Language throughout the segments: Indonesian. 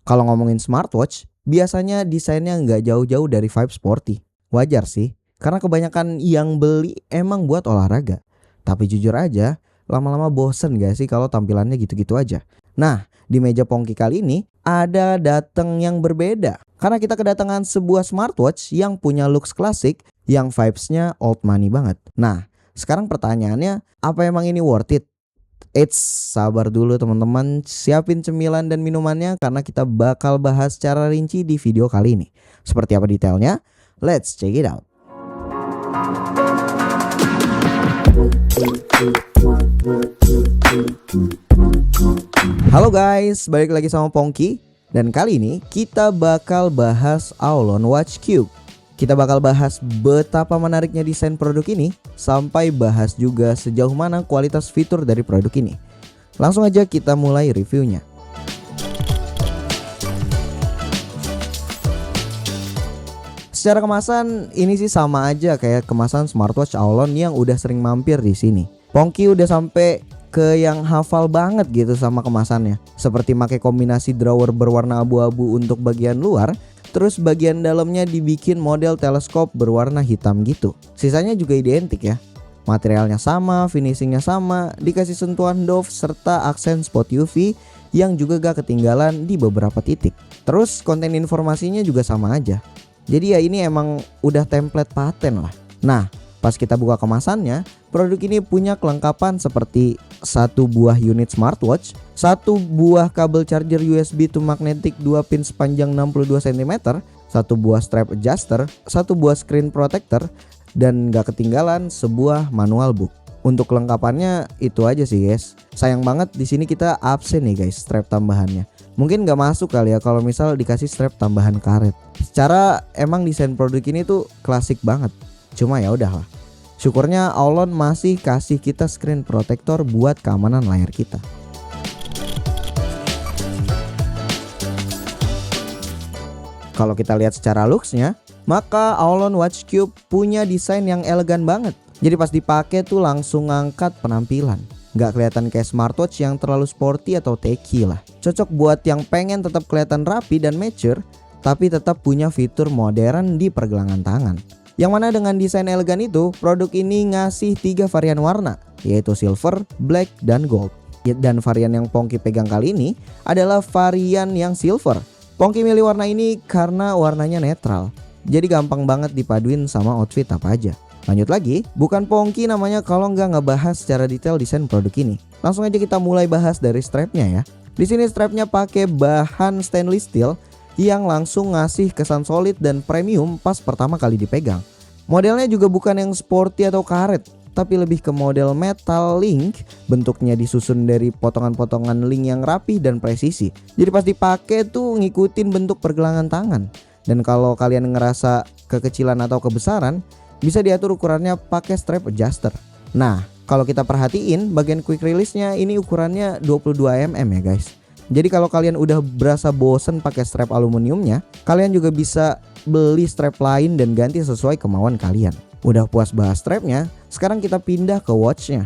Kalau ngomongin smartwatch, biasanya desainnya nggak jauh-jauh dari vibe sporty. Wajar sih, karena kebanyakan yang beli emang buat olahraga. Tapi jujur aja, lama-lama bosen gak sih kalau tampilannya gitu-gitu aja? Nah, di meja Pongki kali ini ada datang yang berbeda. Karena kita kedatangan sebuah smartwatch yang punya looks klasik, yang vibes-nya old money banget. Nah, sekarang pertanyaannya, apa emang ini worth it? Eits, sabar dulu teman-teman, siapin cemilan dan minumannya karena kita bakal bahas secara rinci di video kali ini. Seperti apa detailnya? Let's check it out. Halo guys, balik lagi sama Pongki. Dan kali ini kita bakal bahas Aulon Watch Cube. Kita bakal bahas betapa menariknya desain produk ini, sampai bahas juga sejauh mana kualitas fitur dari produk ini. Langsung aja kita mulai reviewnya. Secara kemasan ini sih sama aja kayak kemasan smartwatch Aulon yang udah sering mampir di sini. Pongki udah sampai ke yang hafal banget gitu sama kemasannya. Seperti pakai kombinasi drawer berwarna abu-abu untuk bagian luar, terus bagian dalamnya dibikin model teleskop berwarna hitam gitu. Sisanya juga identik ya. Materialnya sama, finishingnya sama, dikasih sentuhan doff serta aksen spot UV yang juga gak ketinggalan di beberapa titik. Terus konten informasinya juga sama aja. Jadi ya ini emang udah template paten lah. Nah, pas kita buka kemasannya, produk ini punya kelengkapan seperti satu buah unit smartwatch, satu buah kabel charger USB to magnetic 2 pin sepanjang 62 cm, satu buah strap adjuster, satu buah screen protector, dan gak ketinggalan sebuah manual book. Untuk kelengkapannya itu aja sih guys. Sayang banget di sini kita absen nih guys strap tambahannya. Mungkin gak masuk kali ya kalau misal dikasih strap tambahan karet. Secara emang desain produk ini tuh klasik banget. Cuma ya udahlah. Syukurnya Aulon masih kasih kita screen protector buat keamanan layar kita. Kalau kita lihat secara looksnya, maka Aulon Watch Cube punya desain yang elegan banget. Jadi pas dipakai tuh langsung ngangkat penampilan. Gak kelihatan kayak smartwatch yang terlalu sporty atau techy lah. Cocok buat yang pengen tetap kelihatan rapi dan mature, tapi tetap punya fitur modern di pergelangan tangan. Yang mana dengan desain elegan itu, produk ini ngasih 3 varian warna, yaitu silver, black, dan gold. Dan varian yang Pongki pegang kali ini adalah varian yang silver. Pongki milih warna ini karena warnanya netral, jadi gampang banget dipaduin sama outfit apa aja. Lanjut lagi, bukan Pongki namanya kalau nggak ngebahas secara detail desain produk ini. Langsung aja kita mulai bahas dari strapnya ya. Di sini strapnya pakai bahan stainless steel yang langsung ngasih kesan solid dan premium pas pertama kali dipegang. Modelnya juga bukan yang sporty atau karet, tapi lebih ke model metal link. Bentuknya disusun dari potongan-potongan link yang rapi dan presisi. Jadi pas dipakai tuh ngikutin bentuk pergelangan tangan. Dan kalau kalian ngerasa kekecilan atau kebesaran, bisa diatur ukurannya pakai strap adjuster. Nah, kalau kita perhatiin bagian quick release-nya ini ukurannya 22 mm ya guys. Jadi kalau kalian udah berasa bosen pakai strap aluminiumnya, kalian juga bisa beli strap lain dan ganti sesuai kemauan kalian. Udah puas bahas strapnya, sekarang kita pindah ke watchnya.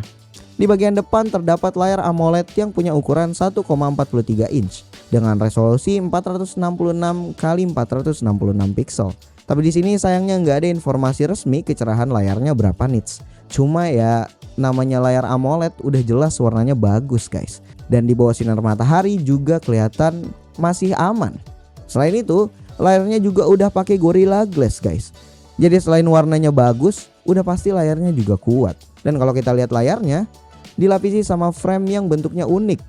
Di bagian depan terdapat layar AMOLED yang punya ukuran 1,43 inch dengan resolusi 466 x 466 pixel. Tapi di sini sayangnya nggak ada informasi resmi kecerahan layarnya berapa nits. Cuma ya namanya layar AMOLED udah jelas warnanya bagus guys. Dan di bawah sinar matahari juga kelihatan masih aman. Selain itu, layarnya juga udah pakai Gorilla Glass guys. Jadi selain warnanya bagus, udah pasti layarnya juga kuat. Dan kalau kita lihat layarnya, dilapisi sama frame yang bentuknya unik.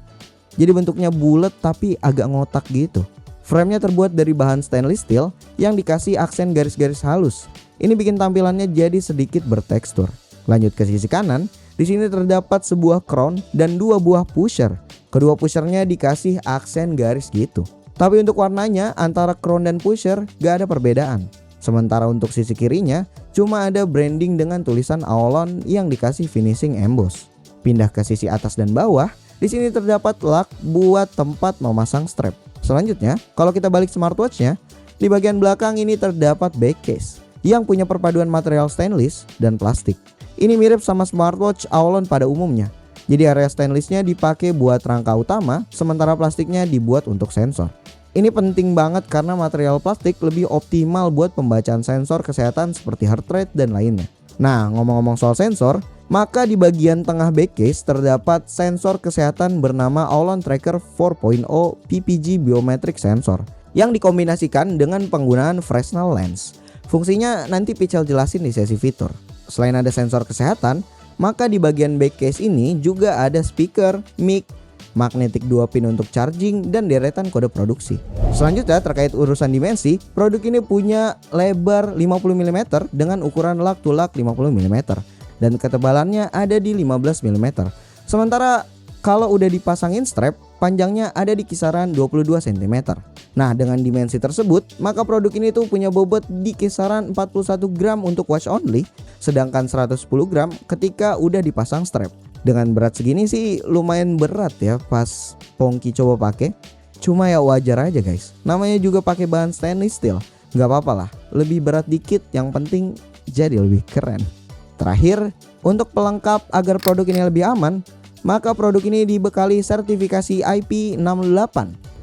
Jadi bentuknya bulat tapi agak ngotak gitu. Framenya terbuat dari bahan stainless steel yang dikasih aksen garis-garis halus. Ini bikin tampilannya jadi sedikit bertekstur. Lanjut ke sisi kanan, di sini terdapat sebuah crown dan 2 buah pusher. Kedua pushernya dikasih aksen garis gitu. Tapi untuk warnanya antara crown dan pusher gak ada perbedaan. Sementara untuk sisi kirinya cuma ada branding dengan tulisan Aulon yang dikasih finishing emboss. Pindah ke sisi atas dan bawah, di sini terdapat lug buat tempat memasang strap. Selanjutnya, kalau kita balik smartwatchnya, di bagian belakang ini terdapat back case yang punya perpaduan material stainless dan plastik. Ini mirip sama smartwatch Aulon pada umumnya. Jadi area stainlessnya dipakai buat rangka utama, sementara plastiknya dibuat untuk sensor. Ini penting banget karena material plastik lebih optimal buat pembacaan sensor kesehatan seperti heart rate dan lainnya. Nah, ngomong-ngomong soal sensor, maka di bagian tengah backcase terdapat sensor kesehatan bernama Aulon Tracker 4.0 PPG Biometric Sensor yang dikombinasikan dengan penggunaan Fresnel lens. Fungsinya nanti Pichel jelasin di sesi fitur. Selain ada sensor kesehatan, maka di bagian backcase ini juga ada speaker, mic, magnetic 2 pin untuk charging, dan deretan kode produksi. Selanjutnya terkait urusan dimensi, produk ini punya lebar 50 mm dengan ukuran lug to lug 50 mm dan ketebalannya ada di 15 mm. Sementara kalau udah dipasangin strap, panjangnya ada di kisaran 22 cm. Nah, dengan dimensi tersebut, maka produk ini tuh punya bobot di kisaran 41 gram untuk watch only, sedangkan 110 gram ketika udah dipasang strap. Dengan berat segini sih lumayan berat ya pas Pongki coba pakai. Cuma ya wajar aja guys, namanya juga pakai bahan stainless steel, nggak apa-apa lah, lebih berat dikit yang penting jadi lebih keren. Terakhir, untuk pelengkap agar produk ini lebih aman, maka produk ini dibekali sertifikasi IP68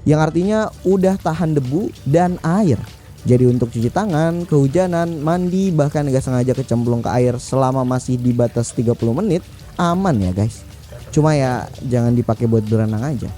yang artinya udah tahan debu dan air. Jadi untuk cuci tangan, kehujanan, mandi, bahkan gak sengaja kecemplung ke air selama masih di batas 30 menit aman ya guys. Cuma ya jangan dipakai buat berenang aja.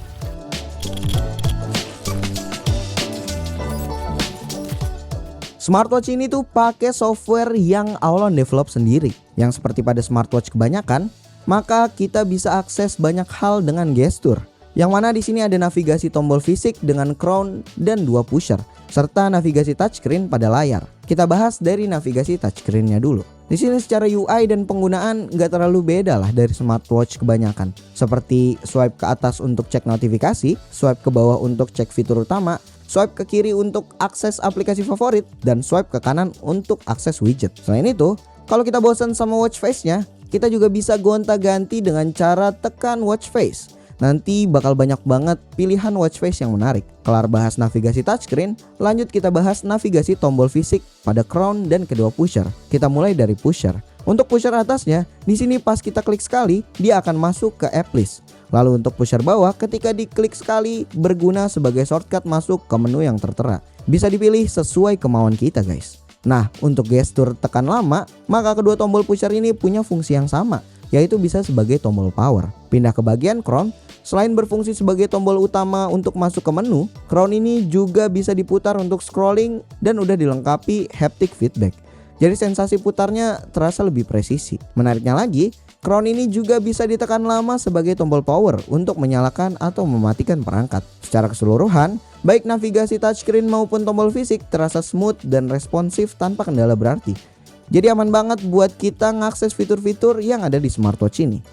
Smartwatch ini tuh pakai software yang Aulon develop sendiri. Yang seperti pada smartwatch kebanyakan, maka kita bisa akses banyak hal dengan gestur. Yang mana di sini ada navigasi tombol fisik dengan crown dan 2 pusher, serta navigasi touchscreen pada layar. Kita bahas dari navigasi touchscreen-nya dulu. Di sini secara UI dan penggunaan nggak terlalu beda lah dari smartwatch kebanyakan. Seperti swipe ke atas untuk cek notifikasi, swipe ke bawah untuk cek fitur utama, swipe ke kiri untuk akses aplikasi favorit, dan swipe ke kanan untuk akses widget. Selain itu, kalau kita bosan sama watch face-nya, kita juga bisa gonta-ganti dengan cara tekan watch face. Nanti bakal banyak banget pilihan watch face yang menarik. Kelar bahas navigasi touchscreen, lanjut kita bahas navigasi tombol fisik pada crown dan kedua pusher. Kita mulai dari pusher. Untuk pusher atasnya, di sini pas kita klik sekali, dia akan masuk ke app list. Lalu untuk pusher bawah, ketika diklik sekali berguna sebagai shortcut masuk ke menu yang tertera. Bisa dipilih sesuai kemauan kita guys. Nah, untuk gestur tekan lama, maka kedua tombol pusher ini punya fungsi yang sama, yaitu bisa sebagai tombol power. Pindah ke bagian crown, selain berfungsi sebagai tombol utama untuk masuk ke menu, crown ini juga bisa diputar untuk scrolling dan udah dilengkapi haptic feedback. Jadi sensasi putarnya terasa lebih presisi. Menariknya lagi, crown ini juga bisa ditekan lama sebagai tombol power untuk menyalakan atau mematikan perangkat. Secara keseluruhan, baik navigasi touchscreen maupun tombol fisik terasa smooth dan responsif tanpa kendala berarti. Jadi aman banget buat kita ngakses fitur-fitur yang ada di smartwatch ini.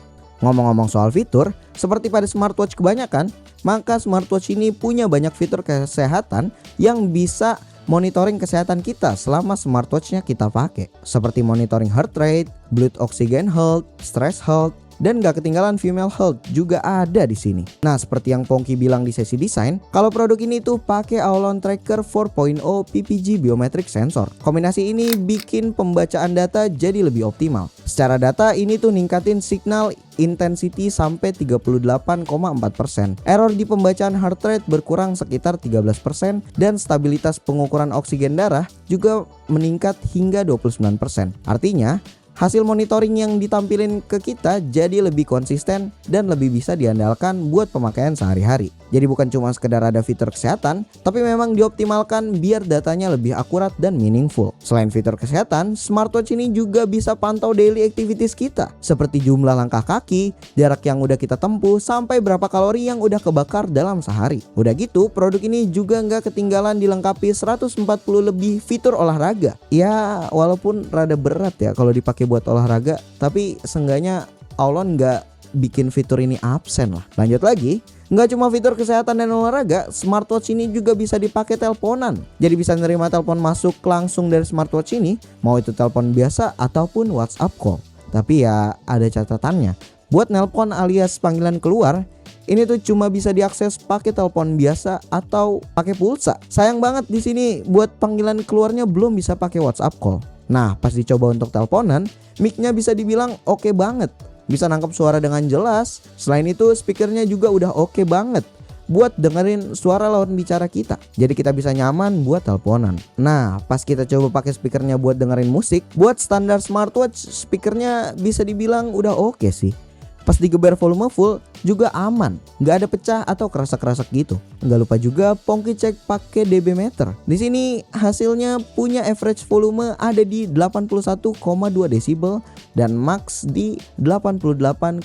Ngomong-ngomong soal fitur, seperti pada smartwatch kebanyakan, maka smartwatch ini punya banyak fitur kesehatan yang bisa monitoring kesehatan kita selama smartwatchnya kita pakai. Seperti monitoring heart rate, blood oxygen health, stress health, dan gak ketinggalan female health juga ada di sini. Nah, seperti yang Pongki bilang di sesi desain, kalau produk ini tuh pakai Aulon Tracker 4.0 PPG Biometric Sensor. Kombinasi ini bikin pembacaan data jadi lebih optimal. Secara data ini tuh ningkatin signal intensity sampai 38,4%. Error di pembacaan heart rate berkurang sekitar 13% dan stabilitas pengukuran oksigen darah juga meningkat hingga 29%. Artinya, hasil monitoring yang ditampilin ke kita jadi lebih konsisten dan lebih bisa diandalkan buat pemakaian sehari-hari. Jadi bukan cuma sekedar ada fitur kesehatan, tapi memang dioptimalkan biar datanya lebih akurat dan meaningful. Selain fitur kesehatan, smartwatch ini juga bisa pantau daily activities kita, seperti jumlah langkah kaki, jarak yang udah kita tempuh, sampai berapa kalori yang udah kebakar dalam sehari. Udah gitu, produk ini juga nggak ketinggalan dilengkapi 140 lebih fitur olahraga. Ya, walaupun rada berat ya kalau dipakai buat olahraga, tapi seenggaknya Aulon nggak bikin fitur ini absen lah. Lanjut lagi, nggak cuma fitur kesehatan dan olahraga, smartwatch ini juga bisa dipakai teleponan. Jadi bisa nerima telepon masuk langsung dari smartwatch ini, mau itu telepon biasa ataupun WhatsApp call. Tapi ya ada catatannya. Buat nelpon alias panggilan keluar, ini tuh cuma bisa diakses pakai telepon biasa atau pakai pulsa. Sayang banget di sini buat panggilan keluarnya belum bisa pakai WhatsApp call. Nah, pas dicoba untuk teleponan, mic-nya bisa dibilang oke banget. Bisa nangkep suara dengan jelas. Selain itu, speakernya juga udah oke banget. buat dengerin suara lawan bicara kita. Jadi kita bisa nyaman buat teleponan. Nah, pas kita coba pakai speakernya buat dengerin musik, buat standar smartwatch speakernya bisa dibilang udah oke sih. Pas digeber volume full juga aman, nggak ada pecah atau kerasak-kerasak gitu. Nggak lupa juga Pongki cek pakai dB meter. Di sini hasilnya punya average volume ada di 81,2 desibel dan max di 88,8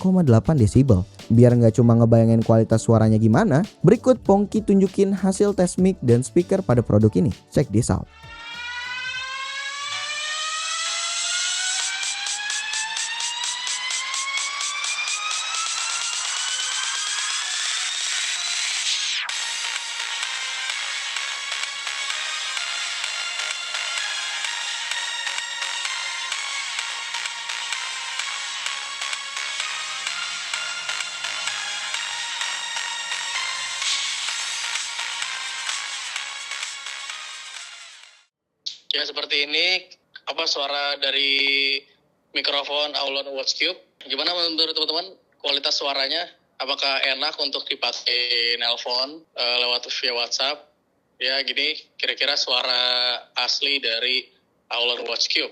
desibel. Biar nggak cuma ngebayangin kualitas suaranya gimana, berikut Pongki tunjukin hasil tes mic dan speaker pada produk ini. Check this out. Ya seperti ini suara dari mikrofon Aulon Watch Cube. Gimana menurut teman-teman kualitas suaranya? Apakah enak untuk dipakai nelpon lewat via WhatsApp? Ya gini kira-kira suara asli dari Aulon Watch Cube.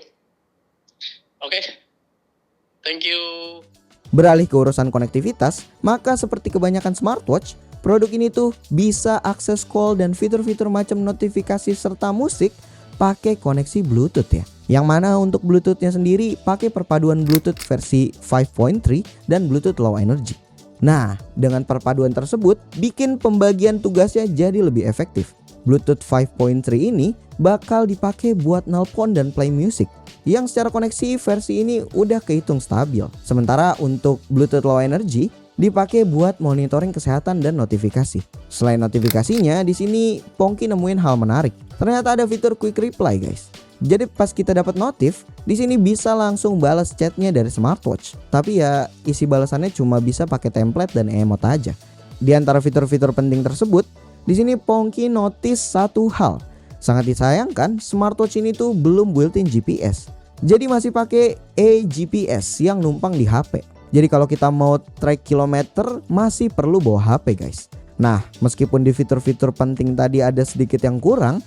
Oke, thank you. Beralih ke urusan konektivitas, maka seperti kebanyakan smartwatch, produk ini tuh bisa akses call dan fitur-fitur macam notifikasi serta musik pakai koneksi Bluetooth ya. Yang mana untuk Bluetoothnya sendiri pakai perpaduan Bluetooth versi 5.3 dan Bluetooth Low Energy. Nah, dengan perpaduan tersebut bikin pembagian tugasnya jadi lebih efektif. Bluetooth 5.3 ini bakal dipakai buat nelpon dan play music, yang secara koneksi versi ini udah kehitung stabil. Sementara untuk Bluetooth Low Energy dipakai buat monitoring kesehatan dan notifikasi. Selain notifikasinya, di sini Pongki nemuin hal menarik. Ternyata ada fitur quick reply, guys. Jadi pas kita dapat notif, di sini bisa langsung balas chatnya dari smartwatch. Tapi ya isi balasannya cuma bisa pakai template dan emot aja. Di antara fitur-fitur penting tersebut, di sini Pongki notice satu hal. Sangat disayangkan, smartwatch ini tuh belum built-in GPS. Jadi masih pakai eGPS yang numpang di HP. Jadi kalau kita mau track kilometer masih perlu bawa HP, guys. Nah, meskipun di fitur-fitur penting tadi ada sedikit yang kurang,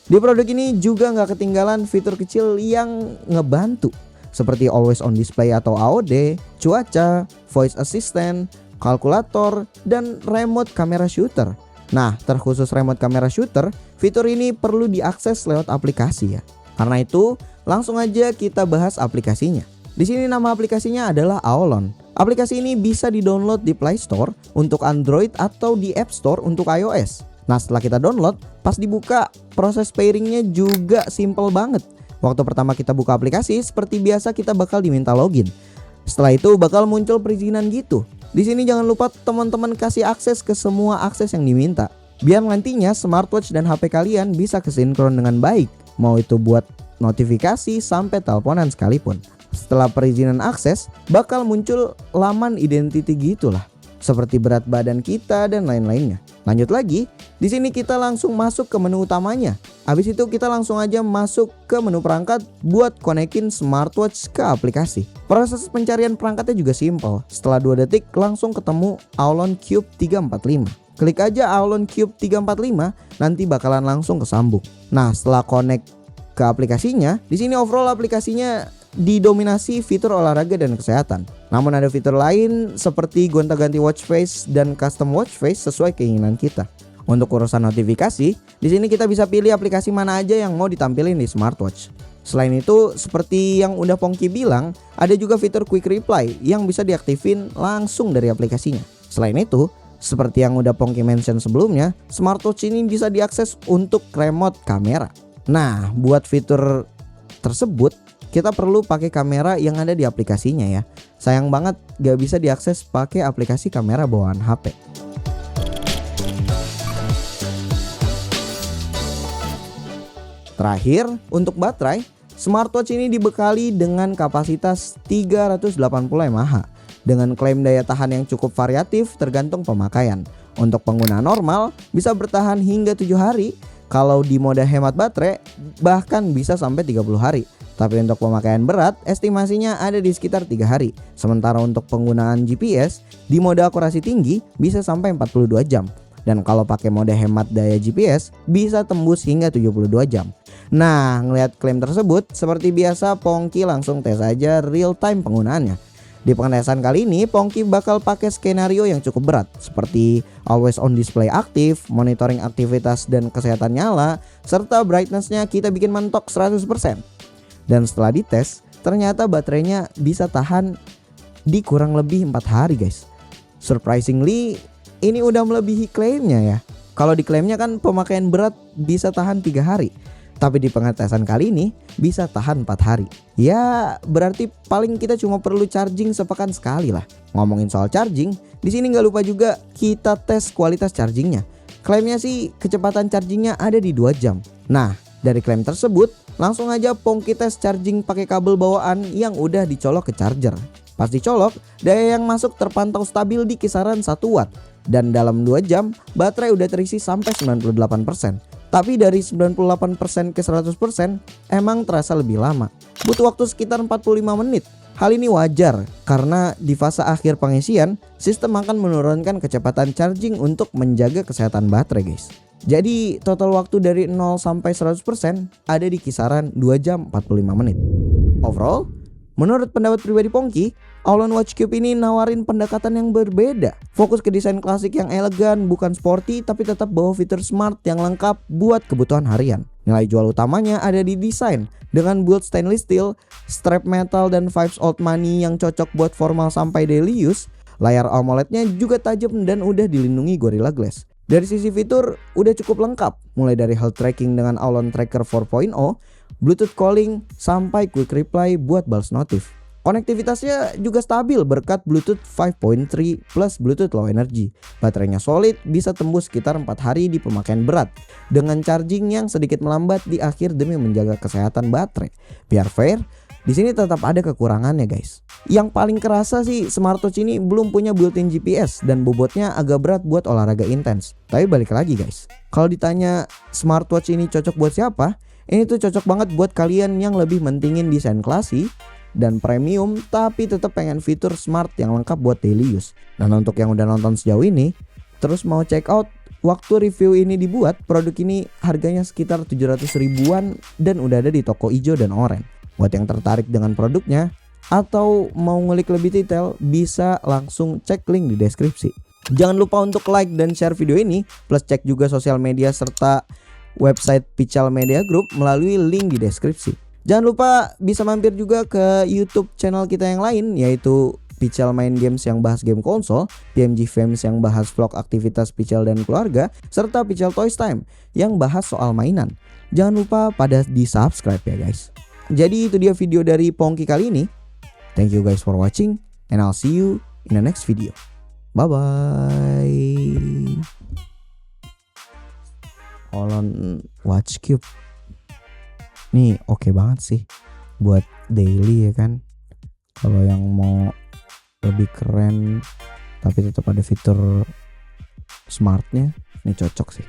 di produk ini juga nggak ketinggalan fitur kecil yang ngebantu, seperti always on display atau AOD, cuaca, voice assistant, kalkulator, dan remote camera shooter. Nah, terkhusus remote camera shooter, fitur ini perlu diakses lewat aplikasi ya. Karena itu, langsung aja kita bahas aplikasinya. Di sini nama aplikasinya adalah Aulon. Aplikasi ini bisa di-download di Play Store untuk Android atau di App Store untuk iOS. Nah, setelah kita download, pas dibuka, proses pairingnya juga simple banget. Waktu pertama kita buka aplikasi, seperti biasa kita bakal diminta login. Setelah itu bakal muncul perizinan gitu. Di sini jangan lupa teman-teman kasih akses ke semua akses yang diminta, biar nantinya smartwatch dan HP kalian bisa kesinkron dengan baik. Mau itu buat notifikasi sampai teleponan sekalipun. Setelah perizinan akses, bakal muncul laman identity gitulah, seperti berat badan kita dan lain-lainnya. Lanjut lagi, di sini kita langsung masuk ke menu utamanya. Habis itu kita langsung aja masuk ke menu perangkat buat konekin smartwatch ke aplikasi. Proses pencarian perangkatnya juga simple. Setelah 2 detik langsung ketemu Aulon Cube 345. Klik aja Aulon Cube 345, nanti bakalan langsung kesambung. Nah, setelah connect ke aplikasinya, di sini overall aplikasinya didominasi fitur olahraga dan kesehatan. Namun ada fitur lain seperti gonta-ganti watch face dan custom watch face sesuai keinginan kita. Untuk urusan notifikasi, di sini kita bisa pilih aplikasi mana aja yang mau ditampilin di smartwatch. Selain itu, seperti yang udah Pongki bilang, ada juga fitur quick reply yang bisa diaktifin langsung dari aplikasinya. Selain itu, seperti yang udah Pongki mention sebelumnya, smartwatch ini bisa diakses untuk remote kamera. Nah, buat fitur tersebut kita perlu pakai kamera yang ada di aplikasinya ya. Sayang banget gak bisa diakses pakai aplikasi kamera bawaan HP. Terakhir, untuk baterai, smartwatch ini dibekali dengan kapasitas 380 mAh dengan klaim daya tahan yang cukup variatif tergantung pemakaian. Untuk pengguna normal bisa bertahan hingga 7 hari. Kalau di mode hemat baterai bahkan bisa sampai 30 hari. Tapi untuk pemakaian berat estimasinya ada di sekitar 3 hari. Sementara untuk penggunaan GPS di mode akurasi tinggi bisa sampai 42 jam. Dan kalau pakai mode hemat daya GPS bisa tembus hingga 72 jam. Nah, ngelihat klaim tersebut, seperti biasa Pongki langsung tes aja real time penggunaannya. Di pengetesan kali ini Pongki bakal pakai skenario yang cukup berat seperti always on display aktif, monitoring aktivitas dan kesehatan nyala, serta brightnessnya kita bikin mentok 100%. Dan setelah dites, ternyata baterainya bisa tahan di kurang lebih 4 hari guys. Surprisingly, ini udah melebihi klaimnya ya. Kalau di klaimnya kan pemakaian berat bisa tahan 3 hari. Tapi di pengetesan kali ini bisa tahan 4 hari. Ya berarti paling kita cuma perlu charging sepekan sekali lah. Ngomongin soal charging, di sini nggak lupa juga kita tes kualitas chargingnya. Klaimnya sih kecepatan chargingnya ada di 2 jam. Nah dari klaim tersebut langsung aja Pongki tes charging pakai kabel bawaan yang udah dicolok ke charger. Pas dicolok, daya yang masuk terpantau stabil di kisaran 1 watt. Dan dalam 2 jam, baterai udah terisi sampai 98%. Tapi dari 98% ke 100% emang terasa lebih lama. Butuh waktu sekitar 45 menit. Hal ini wajar, karena di fase akhir pengisian, sistem akan menurunkan kecepatan charging untuk menjaga kesehatan baterai guys. Jadi total waktu dari 0 sampai 100% ada di kisaran 2 jam 45 menit. Overall, menurut pendapat pribadi Pongki, Aulon Watch Cube ini nawarin pendekatan yang berbeda. Fokus ke desain klasik yang elegan, bukan sporty, tapi tetap bawa fitur smart yang lengkap buat kebutuhan harian. Nilai jual utamanya ada di desain, dengan build stainless steel, strap metal, dan vibes old money yang cocok buat formal sampai daily use. Layar AMOLED-nya juga tajam dan udah dilindungi Gorilla Glass. Dari sisi fitur udah cukup lengkap, mulai dari health tracking dengan Aulon Tracker 4.0, Bluetooth calling, sampai quick reply buat balas notif. Konektivitasnya juga stabil berkat Bluetooth 5.3 plus Bluetooth Low Energy. Baterainya solid, bisa tembus sekitar 4 hari di pemakaian berat, dengan charging yang sedikit melambat di akhir demi menjaga kesehatan baterai. Biar fair, di sini tetap ada kekurangannya guys. Yang paling kerasa sih smartwatch ini belum punya built-in GPS dan bobotnya agak berat buat olahraga intens. Tapi balik lagi guys, kalau ditanya smartwatch ini cocok buat siapa? Ini tuh cocok banget buat kalian yang lebih mentingin desain klasik dan premium tapi tetap pengen fitur smart yang lengkap buat daily use. Dan untuk yang udah nonton sejauh ini, terus mau check out waktu review ini dibuat, produk ini harganya sekitar 700 ribuan dan udah ada di toko hijau dan oranye. Buat yang tertarik dengan produknya atau mau ngulik lebih detail, bisa langsung cek link di deskripsi. Jangan lupa untuk like dan share video ini, plus cek juga sosial media serta website Pical Media Group melalui link di deskripsi. Jangan lupa bisa mampir juga ke YouTube channel kita yang lain, yaitu Pical Main Games yang bahas game konsol, PMG Films yang bahas vlog aktivitas Pical dan keluarga, serta Pical Toys Time yang bahas soal mainan. Jangan lupa pada di subscribe ya guys. Jadi itu dia video dari Pongki kali ini. Thank you guys for watching and I'll see you in the next video. Bye bye. Aulon Watch Cube nih oke banget sih buat daily ya kan. Kalau yang mau lebih keren tapi tetap ada fitur smartnya, ini cocok sih.